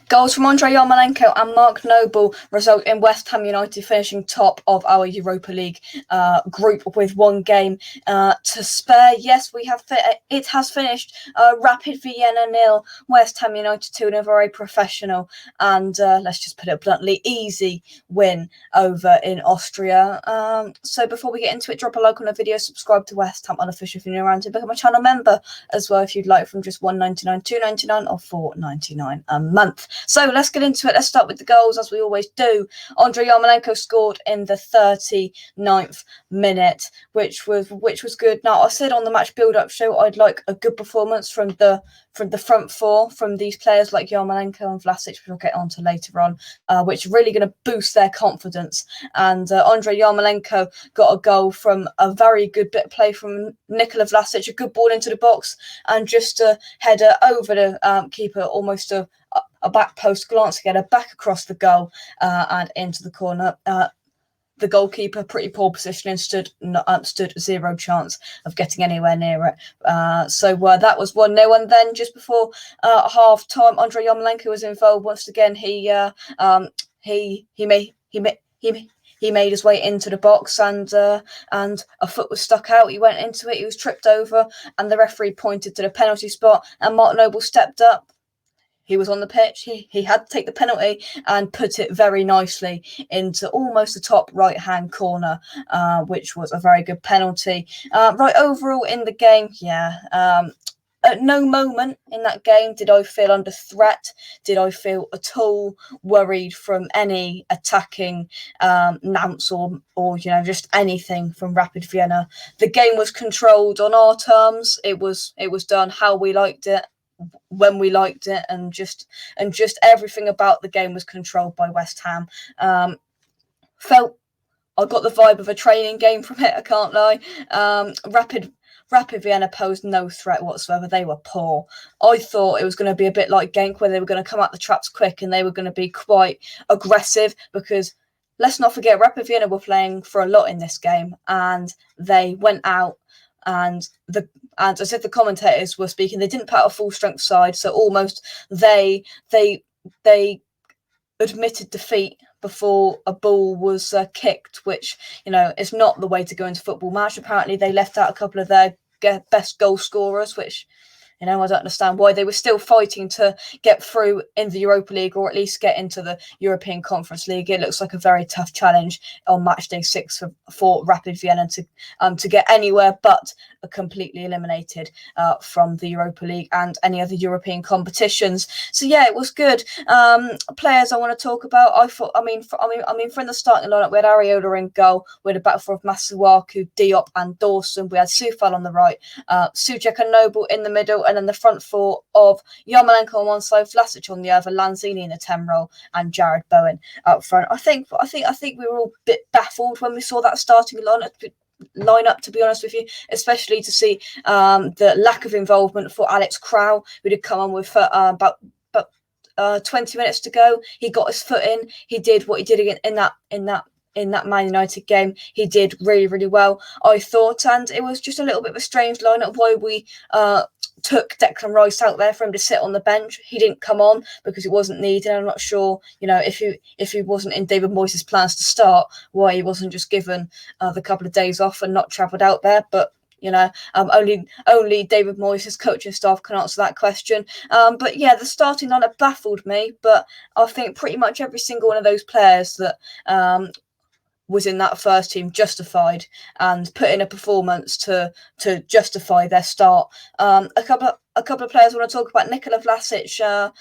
Goals from Andreya Malenko and Mark Noble result in West Ham United finishing top of our Europa League group with one game to spare. Yes, it has finished Rapid Vienna 0, West Ham United 2 in a very professional and, let's just put it bluntly, easy win over in Austria. So before we get into it, drop a like on the video, subscribe to West Ham Unofficial if you're new around, and become a channel member as well if you'd like, from just $1.99, $2.99 or $4.99 a month. So let's get into it. Let's start with the goals, as we always do. Andreya Malenko scored in the 39th minute, which was good. Now, I said on the match build-up show I'd like a good performance from the front four, from these players like Yarmolenko and Vlasic, which we'll get onto later on, which are really going to boost their confidence. And Andreya Malenko got a goal from a very good bit of play from Nikola Vlasic, a good ball into the box, and just a header over the keeper, almost a back post glance, header back across the goal and into the corner. The goalkeeper, pretty poor positioning, stood zero chance of getting anywhere near it. So that was 1-0. And then just before half time, Andreya Malenko was involved once again. He made his way into the box, and a foot was stuck out. He went into it. He was tripped over, and the referee pointed to the penalty spot. And Mark Noble stepped up. He was on the pitch. He had to take the penalty and put it very nicely into almost the top right-hand corner, which was a very good penalty. Right, overall in the game, at no moment in that game did I feel under threat. Did I feel at all worried from any attacking nounce or just anything from Rapid Vienna. The game was controlled on our terms. It was done how we liked it, when we liked it, and just everything about the game was controlled by West Ham. I got the vibe of a training game from it, I can't lie. Rapid Vienna posed no threat whatsoever. They were poor. I thought it was going to be a bit like Genk, where they were going to come out the traps quick and they were going to be quite aggressive, because let's not forget, Rapid Vienna were playing for a lot in this game, and they went out, and as if the commentators were speaking, they didn't put out a full strength side, so almost they admitted defeat before a ball was kicked, which is not the way to go into football match. Apparently, they left out a couple of their best goal scorers, which I don't understand why they were still fighting to get through in the Europa League, or at least get into the European Conference League. It looks like a very tough challenge on match day 6 for Rapid Vienna to get anywhere but completely eliminated from the Europa League and any other European competitions. So yeah, it was good. Players I want to talk about. From the starting lineup, we had Areola in goal. We had a back four of Masuaku, Diop, and Dawson. We had Soufal on the right, Souček and Noble in the middle. And then the front four of Yarmolenko on one side, Vlasic on the other, Lanzini in the 10 role, and Jared Bowen up front. I think we were all a bit baffled when we saw that starting lineup, to be honest with you, especially to see the lack of involvement for Alex Krau, who did come on with about 20 minutes to go. He got his foot in. He did what he did in that Man United game. He did really, really well, I thought, and it was just a little bit of a strange lineup why we took Declan Rice out there for him to sit on the bench. He didn't come on because it wasn't needed. I'm not sure, if he wasn't in David Moyes' plans to start, why he wasn't just given the couple of days off and not travelled out there. But only David Moyes' coaching staff can answer that question. But yeah, the starting lineup baffled me, but I think pretty much every single one of those players that was in that first team justified and put in a performance to justify their start. A couple of players I want to talk about. Nikola Vlasic.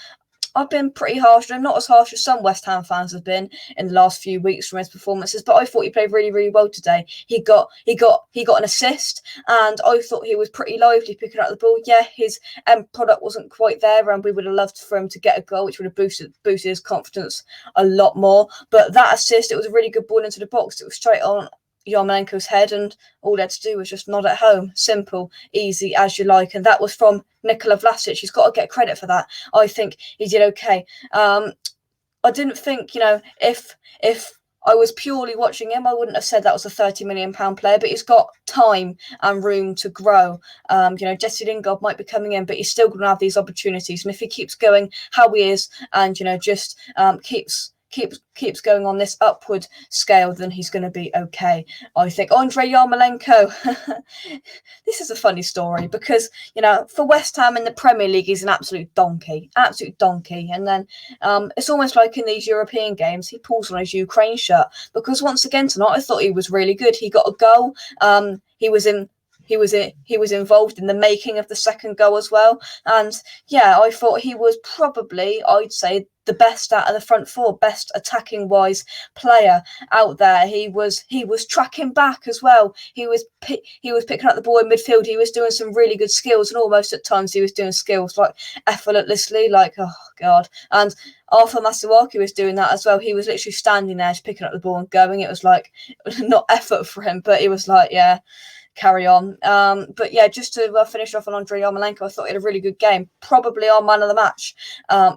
I've been pretty harsh, and not as harsh as some West Ham fans have been in the last few weeks from his performances, but I thought he played really, really well today. He got an assist, and I thought he was pretty lively picking up the ball. Yeah, his end product wasn't quite there, and we would have loved for him to get a goal, which would have boosted his confidence a lot more. But that assist, it was a really good ball into the box. It was straight on Yarmolenko's head, and all they had to do was just nod at home. Simple, easy, as you like. And that was from Nikola Vlasic. He's got to get credit for that. I think he did okay. I didn't think, if I was purely watching him. I wouldn't have said that was a £30 million player, but he's got time and room to grow. Jesse Lingard might be coming in, but he's still going to have these opportunities. And if he keeps going how he is, and just keeps going on this upward scale, then he's going to be okay. I think Andreya Malenko, this is a funny story because, for West Ham in the Premier League, he's an absolute donkey. And then it's almost like in these European games, he pulls on his Ukraine shirt because once again tonight, I thought he was really good. He got a goal. He was involved in the making of the second goal as well. And yeah, I thought he was probably, I'd say, the best out of the front four, best attacking wise player out there. He was tracking back as well. He was picking up the ball in midfield. He was doing some really good skills, and almost at times he was doing skills like effortlessly, like, oh god. And Arthur Masuaku was doing that as well. He was literally standing there just picking up the ball and going. It was like not effort for him, but it was like, yeah, carry on. But yeah, just to finish off on Andreya Malenko, I thought he had a really good game. Probably our man of the match,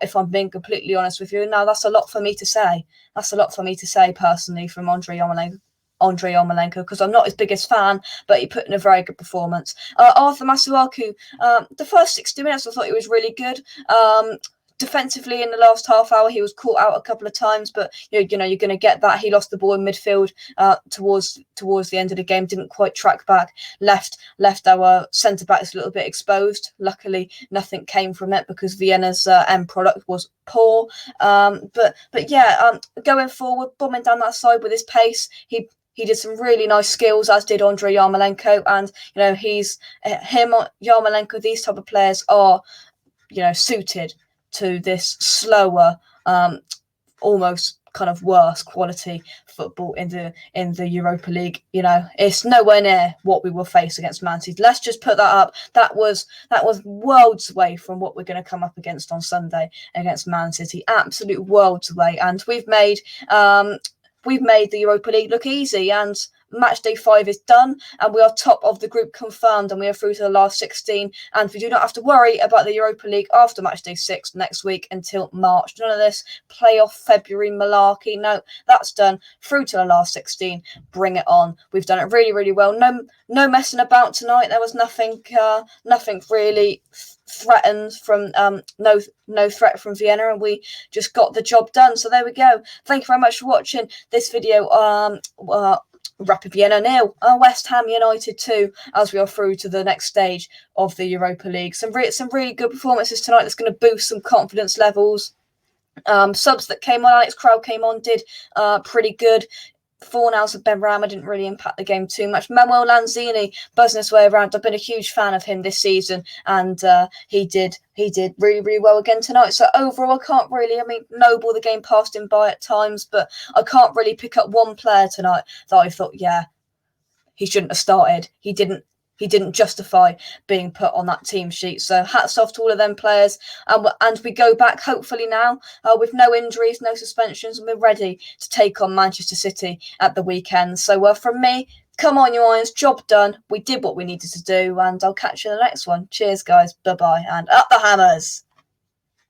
if I'm being completely honest with you. Now, that's a lot for me to say. That's a lot for me to say personally from Andreya Malenko, because I'm not his biggest fan, but he put in a very good performance. Arthur Masuaku, the first 60 minutes, I thought he was really good. Defensively, in the last half hour, he was caught out a couple of times, but you're going to get that. He lost the ball in midfield towards the end of the game, didn't quite track back, left our centre backs a little bit exposed. Luckily, nothing came from it because Vienna's end product was poor. But yeah, going forward, bombing down that side with his pace, he did some really nice skills, as did Andreya Malenko, and Yarmolenko. These type of players are suited to this slower, almost kind of worse quality football in the Europa League. It's nowhere near what we will face against Man City. Let's just put that up. That was worlds away from what we're going to come up against on Sunday against Man City. Absolute worlds away. And we've made the Europa League look easy, and match day 5 is done, and we are top of the group confirmed, and we are through to the last 16, and we do not have to worry about the Europa League after match day 6 next week until March. None of this playoff February malarkey. No, that's done. Through to the last 16. Bring it on. We've done it really, really well. No messing about tonight. There was nothing really threatened from no threat from Vienna, and we just got the job done. So there we go. Thank you very much for watching this video. Rapid Vienna 0, West Ham United 2, as we are through to the next stage of the Europa League. Some really good performances tonight that's going to boost some confidence levels. Subs that came on, Alex Crowell came on, did pretty good. Fornals of Ben Rama didn't really impact the game too much. Manuel Lanzini buzzing his way around. I've been a huge fan of him this season, and he did really, really well again tonight. So overall, I can't really, Noble, the game passed him by at times, but I can't really pick up one player tonight that I thought, yeah, he shouldn't have started. He didn't justify being put on that team sheet. So hats off to all of them players. And we go back, hopefully now, with no injuries, no suspensions, and we're ready to take on Manchester City at the weekend. So from me, come on, you Irons, job done. We did what we needed to do, and I'll catch you in the next one. Cheers, guys. Bye-bye, and up the hammers.